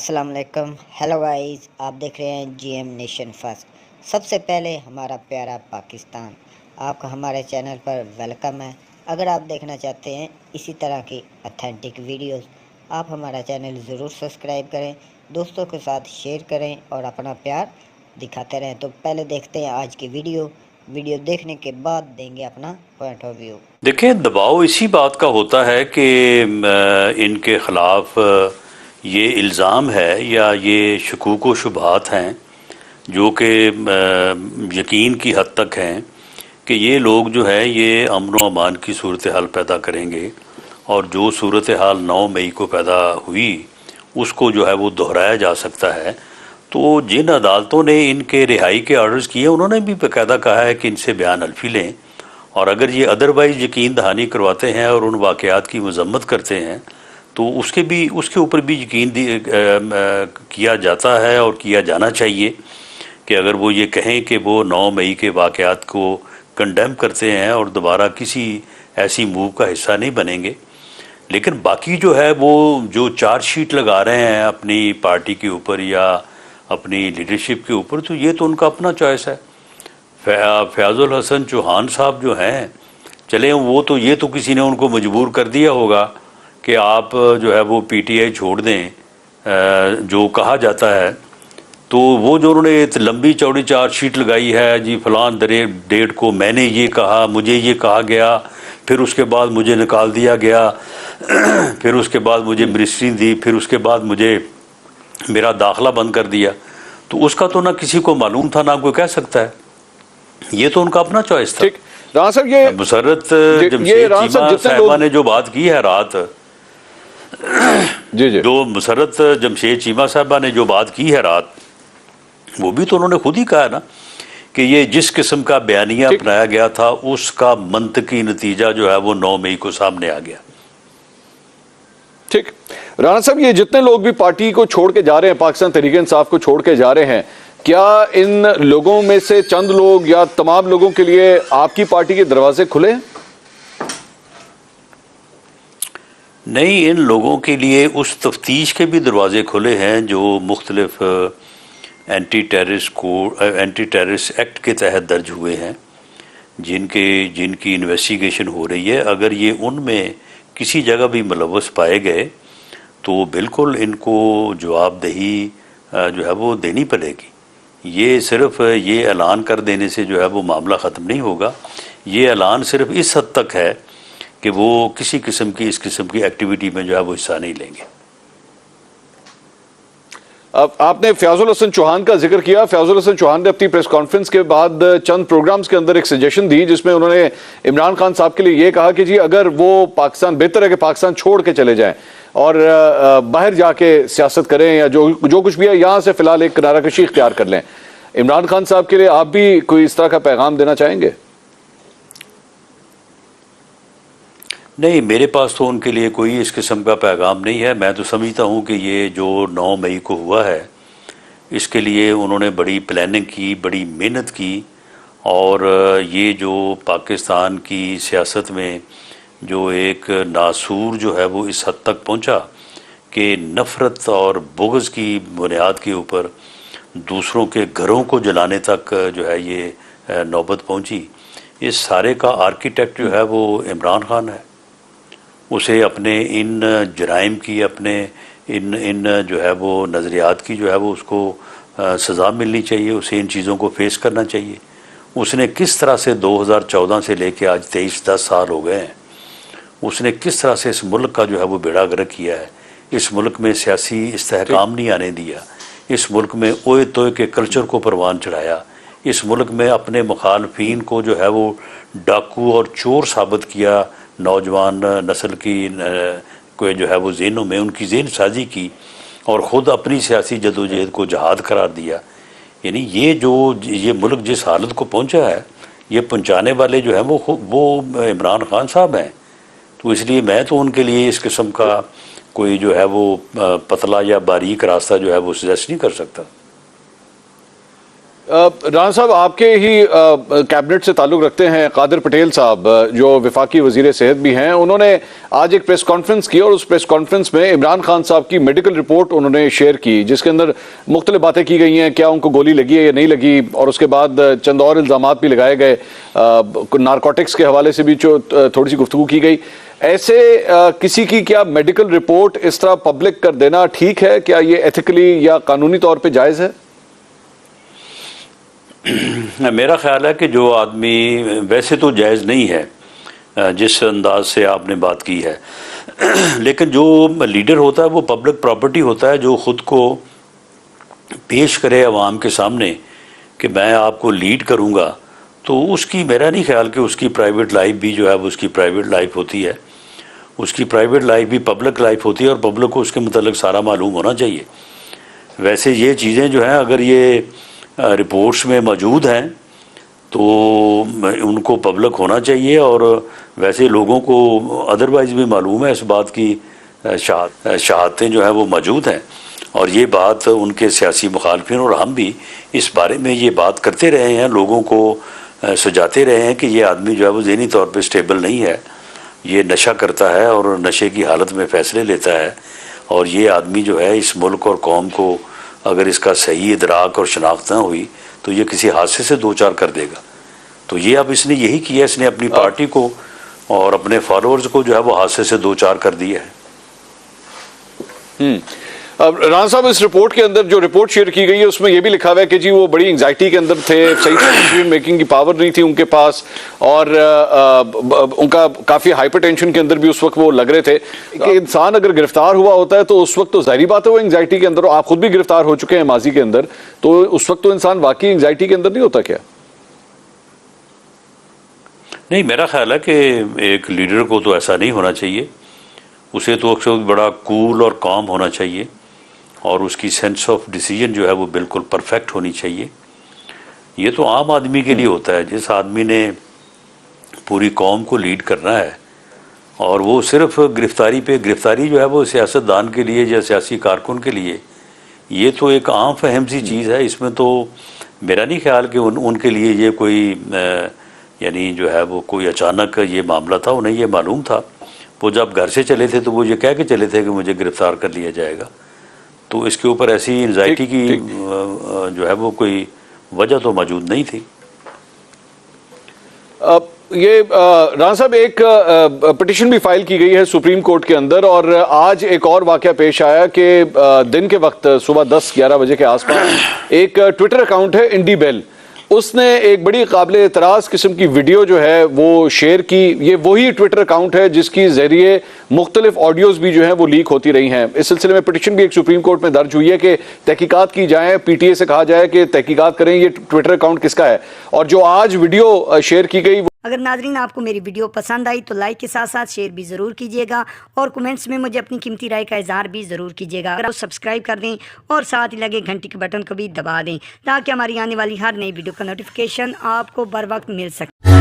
अस्सलाम वालेकुम। Hello guys, आप देख रहे हैं जीएम नेशन फर्स्ट। सबसे पहले हमारा प्यारा पाकिस्तान, आपका हमारे चैनल पर वेलकम है। अगर आप देखना चाहते हैं इसी तरह की ऑथेंटिक वीडियोस, आप हमारा चैनल ज़रूर सब्सक्राइब करें, दोस्तों के साथ शेयर करें और अपना प्यार दिखाते रहें। तो पहले देखते हैं आज की वीडियो देखने के बाद देंगे अपना पॉइंट ऑफ व्यू। देखिए, दबाव इसी बात का होता है कि इनके ख़िलाफ़ ये इल्ज़ाम है या ये शकूक व शुबहात हैं जो कि यकीन की हद तक हैं कि ये लोग जो है ये अमन व अमान की सूरत हाल पैदा करेंगे और जो सूरत हाल 9 मई को पैदा हुई उसको जो है वो दोहराया जा सकता है। तो जिन अदालतों ने इनके रिहाई के आर्डर्स किए उन्होंने भी बाकायदा कहा है कि इनसे बयान अल्फी लें, और अगर ये अदरवाइज़ यकीन दहानी करवाते हैं और उन वाक़यात की मजम्मत करते हैं तो उसके ऊपर भी यकीन किया जाता है और किया जाना चाहिए कि अगर वो ये कहें कि वो 9 मई के वाक़यात को कंडेम करते हैं और दोबारा किसी ऐसी मूव का हिस्सा नहीं बनेंगे। लेकिन बाकी जो है वो जो चार्जशीट लगा रहे हैं अपनी पार्टी के ऊपर या अपनी लीडरशिप के ऊपर, तो ये तो उनका अपना चॉइस है। फयाजुल हसन चौहान साहब जो हैं, चले वो तो ये तो किसी ने उनको मजबूर कर दिया होगा कि आप जो है वो पीटीआई छोड़ दें जो कहा जाता है। तो वो जो उन्होंने लंबी चौड़ी चार्जशीट लगाई है जी, फलान डेट को मैंने ये कहा, मुझे ये कहा गया, फिर उसके बाद मुझे निकाल दिया गया, फिर उसके बाद मुझे मिनिस्ट्री दी, फिर उसके बाद मुझे मेरा दाखिला बंद कर दिया। तो उसका तो ना किसी को मालूम था ना कोई कह सकता है, ये तो उनका अपना चॉइस था। राना साहब, ये मुसर्रत जमशेद चीमा साहिबा ने जो बात की है रात, जी जो मुसर्रत जमशेद चीमा साहिबा ने जो बात की है रात, वो भी तो उन्होंने खुद ही कहा ना कि ये जिस किस्म का बयानिया अपनाया गया था उसका मंतकी नतीजा जो है वो 9 मई को सामने आ गया। ठीक। राना साहब, ये जितने लोग भी पार्टी को छोड़ के जा रहे हैं, पाकिस्तान तहरीक इंसाफ को छोड़ के जा रहे हैं, क्या इन लोगों में से चंद लोग या तमाम लोगों के लिए आपकी पार्टी के दरवाजे खुले? नहीं, इन लोगों के लिए उस तफ्तीश के भी दरवाजे खुले हैं जो मुख्तलिफ एंटी टेररिस्ट एक्ट के तहत दर्ज हुए हैं, जिनकी इन्वेस्टिगेशन हो रही है। अगर ये उनमें किसी जगह भी मुलव्वस पाए गए तो बिल्कुल इनको जवाबदेही जो है वो देनी पड़ेगी। ये सिर्फ ये ऐलान कर देने से जो है वो मामला ख़त्म नहीं होगा। ये ऐलान सिर्फ इस हद तक है कि वो किसी किस्म की इस किस्म की एक्टिविटी में जो है वो हिस्सा नहीं लेंगे। अब आपने फयाजुल हसन चौहान का जिक्र किया। फयाजुल हसन चौहान ने अपनी प्रेस कॉन्फ्रेंस के बाद चंद प्रोग्राम्स के अंदर एक सजेशन दी जिसमें उन्होंने इमरान खान साहब के लिए ये कहा कि जी, अगर वो पाकिस्तान, बेहतर है कि पाकिस्तान छोड़ के चले जाएं और बाहर जाके सियासत करें या जो कुछ भी है, यहाँ से फिलहाल एक किनारा कशी इख्तियार कर लें। इमरान खान साहब के लिए आप भी कोई इस तरह का पैगाम देना चाहेंगे? नहीं, मेरे पास तो उनके लिए कोई इस किस्म का पैगाम नहीं है। मैं तो समझता हूँ कि ये जो 9 मई को हुआ है इसके लिए उन्होंने बड़ी प्लानिंग की, बड़ी मेहनत की, और ये जो पाकिस्तान की सियासत में जो एक नासूर जो है वो इस हद तक पहुँचा कि नफ़रत और बुग़्ज़ की बुनियाद के ऊपर दूसरों के घरों को जलाने तक जो है ये नौबत पहुँची। इस सारे का आर्किटेक्ट जो है वो इमरान खान है। उसे अपने इन जराइम की, अपने इन जो है वो नज़रियात की जो है वो उसको सज़ा मिलनी चाहिए। उसे इन चीज़ों को फेस करना चाहिए। उसने किस तरह से 2014 से लेके आज 10 साल हो गए हैं, उसने किस तरह से इस मुल्क का जो है वो बेड़ा गर्क किया है। इस मुल्क में सियासी इस्तेहकाम नहीं आने दिया, इस मुल्क में ओए तोए के कल्चर को परवान चढ़ाया, इस मुल्क में अपने मुखालफीन को जो है वो डाकू और चोर साबित किया, नौजवान नस्ल की को जो है वो ज़हनों में उनकी ज़हन साजी की और ख़ुद अपनी सियासी जदोजहद को जहाद करार दिया। यानी ये मुल्क जिस हालत को पहुंचा है, ये पहुंचाने वाले जो हैं वो इमरान खान साहब हैं। तो इसलिए मैं तो उनके लिए इस किस्म का कोई जो है वो पतला या बारीक रास्ता जो है वो सजेस्ट नहीं कर सकता। राना साहब, आपके ही कैबिनेट से ताल्लुक रखते हैं कादिर पटेल साहब, जो विफाकी वजीर सेहत भी हैं। उन्होंने आज एक प्रेस कॉन्फ्रेंस की और उस प्रेस कॉन्फ्रेंस में इमरान खान साहब की मेडिकल रिपोर्ट उन्होंने शेयर की, जिसके अंदर मुख्तलिफ बातें की गई हैं, क्या उनको गोली लगी है या नहीं लगी, और उसके बाद चंद और इल्जामात भी लगाए गए, नारकोटिक्स के हवाले से भी जो थोड़ी सी गुफ्तगू की गई। ऐसे किसी की क्या मेडिकल रिपोर्ट इस तरह पब्लिक कर देना ठीक है? क्या ये एथिकली या कानूनी तौर पर जायज़ है? मेरा ख्याल है कि जो आदमी, वैसे तो जायज़ नहीं है जिस अंदाज से आपने बात की है, लेकिन जो लीडर होता है वो पब्लिक प्रॉपर्टी होता है, जो ख़ुद को पेश करे अवाम के सामने कि मैं आपको लीड करूँगा, तो उसकी, मेरा नहीं ख्याल कि उसकी प्राइवेट लाइफ भी जो है वो उसकी प्राइवेट लाइफ होती है। उसकी प्राइवेट लाइफ भी पब्लिक लाइफ होती है और पब्लिक को उसके मतलब सारा मालूम होना चाहिए। वैसे ये चीज़ें जो हैं, अगर ये रिपोर्ट्स में मौजूद हैं तो उनको पब्लिक होना चाहिए, और वैसे लोगों को अदरवाइज़ भी मालूम है इस बात की, शहादतें जो हैं वो मौजूद हैं, और ये बात उनके सियासी मुखालफिन और हम भी इस बारे में ये बात करते रहे हैं, लोगों को सुझाते रहे हैं कि ये आदमी जो है वो ज़हनी तौर पे स्टेबल नहीं है, ये नशा करता है और नशे की हालत में फ़ैसले लेता है, और ये आदमी जो है इस मुल्क और कौम को अगर इसका सही इदराक और शनाख्त ना हुई तो ये किसी हादसे से दो चार कर देगा। तो ये अब इसने यही किया, इसने अपनी पार्टी को और अपने फॉलोअर्स को जो है वो हादसे से दो चार कर दिया है। अब राना साहब, इस रिपोर्ट के अंदर जो रिपोर्ट शेयर की गई है उसमें यह भी लिखा हुआ है कि जी वो बड़ी एंजाइटी के अंदर थे, सही डिसीजन मेकिंग की पावर नहीं थी उनके पास, और उनका काफ़ी हाइपरटेंशन के अंदर भी उस वक्त वो लग रहे थे कि इंसान अगर गिरफ्तार हुआ होता है तो उस वक्त तो जाहिर बात है वो एंजाइटी के अंदर, आप खुद भी गिरफ्तार हो चुके हैं माजी के अंदर, तो उस वक्त तो इंसान वाकई एंजाइटी के अंदर नहीं होता क्या? नहीं, मेरा ख्याल है कि एक लीडर को तो ऐसा नहीं होना चाहिए, उसे तो अक्सर बड़ा कूल और काम होना चाहिए, और उसकी सेंस ऑफ डिसीजन जो है वो बिल्कुल परफेक्ट होनी चाहिए। ये तो आम आदमी के लिए होता है, जिस आदमी ने पूरी कौम को लीड करना है और वो सिर्फ गिरफ्तारी जो है वो सियासतदान के लिए या सियासी कारकुन के लिए, ये तो एक आम फहम सी चीज़ है। इसमें तो मेरा नहीं ख्याल कि उनके लिए ये कोई यानी जो है वो कोई अचानक ये मामला था, उन्हें ये मालूम था। वो जब घर से चले थे तो वो ये कह के चले थे कि मुझे गिरफ्तार कर लिया जाएगा, तो इसके ऊपर ऐसी एंजाइटी की जो है वो कोई वजह तो मौजूद नहीं थी। ये राना साहब, एक पिटिशन भी फाइल की गई है सुप्रीम कोर्ट के अंदर, और आज एक और वाकया पेश आया कि दिन के वक्त सुबह 10-11 बजे के आसपास एक ट्विटर अकाउंट है इंडी बेल, उसने एक बड़ी काबिल एतराज़ किस्म की वीडियो जो है वो शेयर की। ये वही ट्विटर अकाउंट है जिसकी जरिए मुख्तलिफ ऑडियोज भी जो है वो लीक होती रही हैं। इस सिलसिले में पिटिशन भी एक सुप्रीम कोर्ट में दर्ज हुई है कि तहकीकात की जाए, पीटीए से कहा जाए कि तहकीकात करें ये ट्विटर अकाउंट किसका है। और जो आज वीडियो शेयर की गई, अगर नाजरीन आपको मेरी वीडियो पसंद आई तो लाइक के साथ साथ शेयर भी ज़रूर कीजिएगा, और कमेंट्स में मुझे अपनी कीमती राय का इजहार भी ज़रूर कीजिएगा। अगर आप सब्सक्राइब कर दें और साथ ही लगे घंटी के बटन को भी दबा दें ताकि हमारी आने वाली हर नई वीडियो का नोटिफिकेशन आपको बर वक्त मिल सके।